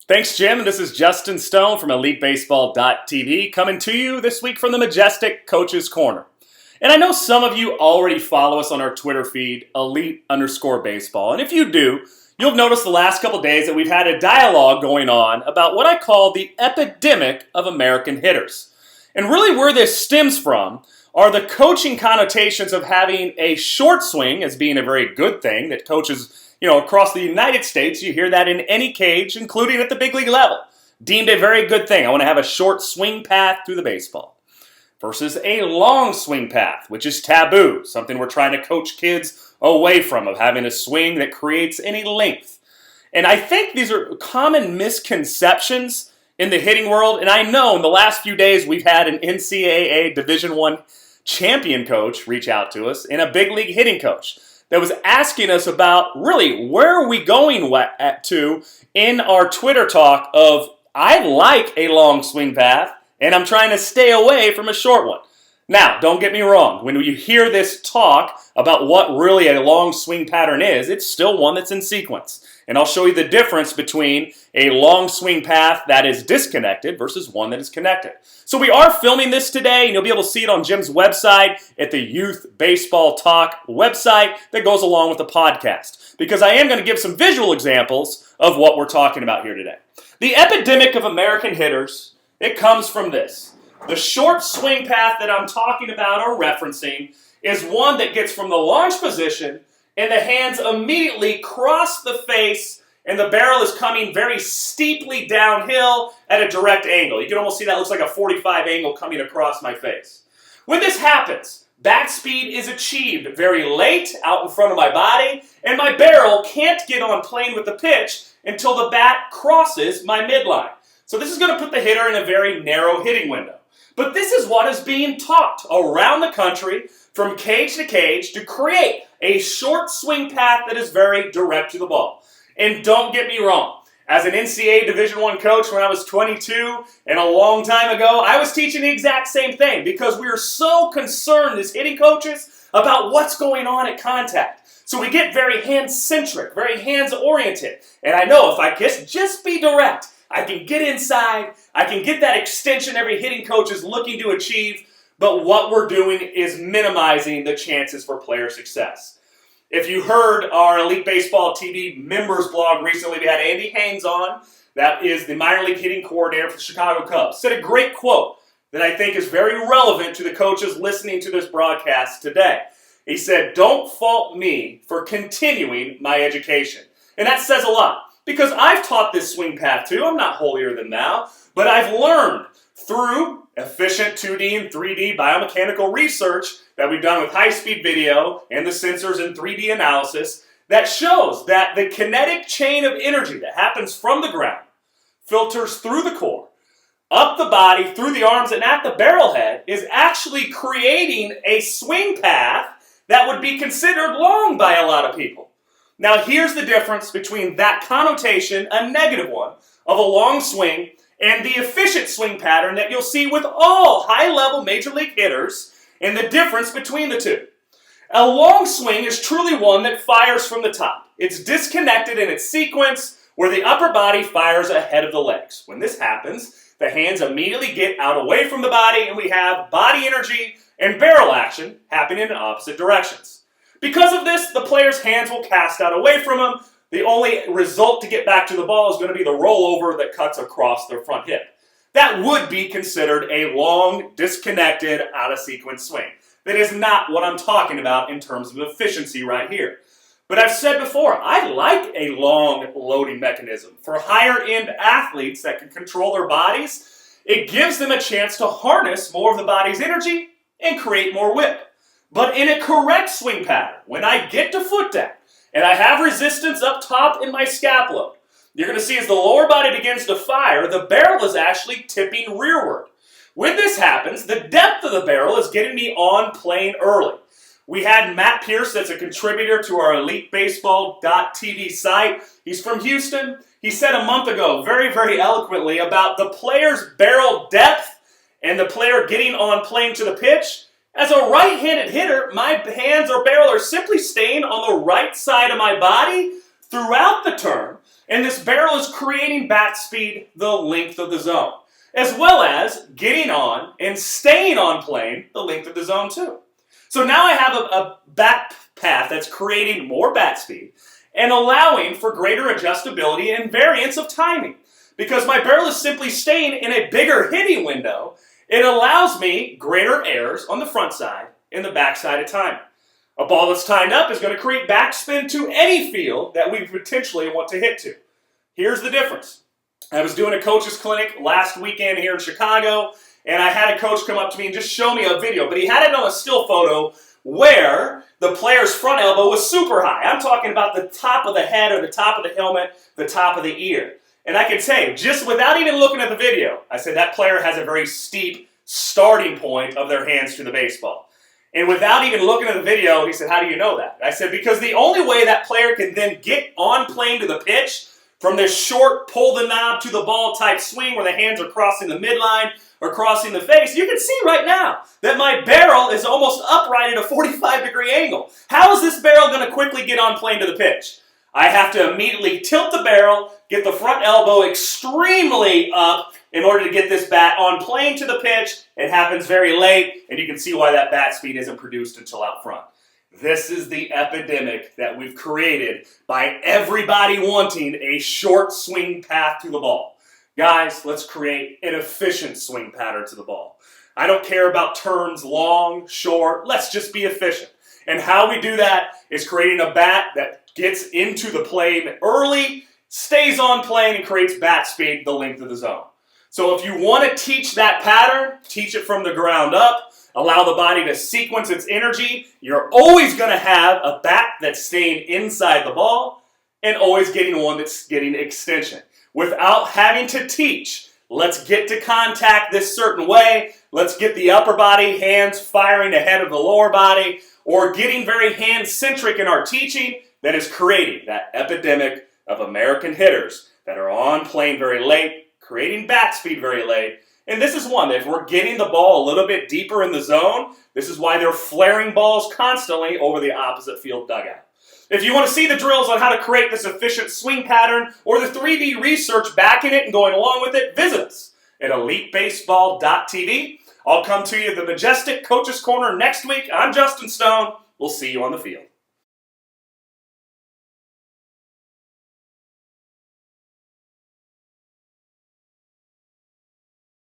Thanks, Jim. This is Justin Stone from EliteBaseball.tv coming to you this week from the Majestic Coaches Corner. And I know some of you already follow us on our Twitter feed, Elite_Baseball. And if you do, you'll have noticed the last couple days that we've had a dialogue going on about what I call the epidemic of American hitters. And really where this stems from are the coaching connotations of having a short swing as being a very good thing that coaches across the United States, you hear that in any cage, including at the big league level. Deemed a very good thing. I want to have a short swing path through the baseball. Versus a long swing path, which is taboo. Something we're trying to coach kids away from, of having a swing that creates any length. And I think these are common misconceptions in the hitting world. And I know in the last few days we've had an NCAA Division I champion coach reach out to us and a big league hitting coach that was asking us about really where are we going to in our Twitter talk of I like a long swing path and I'm trying to stay away from a short one. Now, don't get me wrong. When you hear this talk about what really a long swing pattern is, it's still one that's in sequence. And I'll show you the difference between a long swing path that is disconnected versus one that is connected. So we are filming this today, and you'll be able to see it on Jim's website at the Youth Baseball Talk website that goes along with the podcast. Because I am going to give some visual examples of what we're talking about here today. The epidemic of American hitters, it comes from this. The short swing path that I'm talking about or referencing is one that gets from the launch position and the hands immediately cross the face and the barrel is coming very steeply downhill at a direct angle. You can almost see that looks like a 45 angle coming across my face. When this happens, bat speed is achieved very late out in front of my body and my barrel can't get on plane with the pitch until the bat crosses my midline. So this is going to put the hitter in a very narrow hitting window. But this is what is being taught around the country from cage to cage to create a short swing path that is very direct to the ball. And don't get me wrong, as an NCAA Division I coach when I was 22 and a long time ago, I was teaching the exact same thing because we are so concerned as hitting coaches about what's going on at contact. So we get very hand-centric, very hands-oriented. And I know if I just be direct, I can get inside, I can get that extension every hitting coach is looking to achieve, but what we're doing is minimizing the chances for player success. If you heard our Elite Baseball TV members blog recently, we had Andy Haynes on, that is the minor league hitting coordinator for the Chicago Cubs, said a great quote that I think is very relevant to the coaches listening to this broadcast today. He said, "Don't fault me for continuing my education." And that says a lot. Because I've taught this swing path too, I'm not holier than thou, but I've learned through efficient 2D and 3D biomechanical research that we've done with high-speed video and the sensors and 3D analysis that shows that the kinetic chain of energy that happens from the ground filters through the core, up the body, through the arms, and at the barrel head is actually creating a swing path that would be considered long by a lot of people. Now here's the difference between that connotation, a negative one, of a long swing and the efficient swing pattern that you'll see with all high-level major league hitters and the difference between the two. A long swing is truly one that fires from the top. It's disconnected in its sequence where the upper body fires ahead of the legs. When this happens, the hands immediately get out away from the body and we have body energy and barrel action happening in opposite directions. Because of this, the player's hands will cast out away from him. The only result to get back to the ball is going to be the rollover that cuts across their front hip. That would be considered a long, disconnected, out-of-sequence swing. That is not what I'm talking about in terms of efficiency right here. But I've said before, I like a long loading mechanism. For higher-end athletes that can control their bodies, it gives them a chance to harness more of the body's energy and create more whip. But in a correct swing pattern, when I get to foot down and I have resistance up top in my scapula, you're going to see as the lower body begins to fire, the barrel is actually tipping rearward. When this happens, the depth of the barrel is getting me on plane early. We had Matt Pierce, that's a contributor to our EliteBaseball.tv site. He's from Houston. He said a month ago, very, very eloquently, about the player's barrel depth and the player getting on plane to the pitch. As a right-handed hitter, my hands or barrel are simply staying on the right side of my body throughout the turn, and this barrel is creating bat speed the length of the zone, as well as getting on and staying on plane the length of the zone too. So now I have a bat path that's creating more bat speed and allowing for greater adjustability and variance of timing. Because my barrel is simply staying in a bigger hitting window, it allows me greater errors on the front side and the back side of timing. A ball that's timed up is going to create backspin to any field that we potentially want to hit to. Here's the difference. I was doing a coach's clinic last weekend here in Chicago, and I had a coach come up to me and just show me a video, but he had it on a still photo where the player's front elbow was super high. I'm talking about the top of the head or the top of the helmet, the top of the ear. And I can say, just without even looking at the video, I said that player has a very steep starting point of their hands to the baseball. And without even looking at the video, he said, how do you know that? I said, because the only way that player can then get on plane to the pitch from this short pull the knob to the ball type swing where the hands are crossing the midline or crossing the face, you can see right now that my barrel is almost upright at a 45-degree angle. How is this barrel going to quickly get on plane to the pitch? I have to immediately tilt the barrel, get the front elbow extremely up in order to get this bat on plane to the pitch. It happens very late, and you can see why that bat speed isn't produced until out front. This is the epidemic that we've created by everybody wanting a short swing path to the ball. Guys, let's create an efficient swing pattern to the ball. I don't care about turns long, short, let's just be efficient. And how we do that is creating a bat that gets into the plane early, stays on plane, and creates bat speed the length of the zone. So if you want to teach that pattern, teach it from the ground up, allow the body to sequence its energy. You're always going to have a bat that's staying inside the ball and always getting one that's getting extension. Without having to teach, let's get to contact this certain way. Let's get the upper body, hands firing ahead of the lower body, or getting very hand-centric in our teaching that is creating that epidemic of American hitters that are on plane very late, creating bat speed very late. And this is one that if we're getting the ball a little bit deeper in the zone, this is why they're flaring balls constantly over the opposite field dugout. If you want to see the drills on how to create this efficient swing pattern or the 3D research backing it and going along with it, visit us at elitebaseball.tv. I'll come to you at the Majestic Coaches Corner next week. I'm Justin Stone. We'll see you on the field.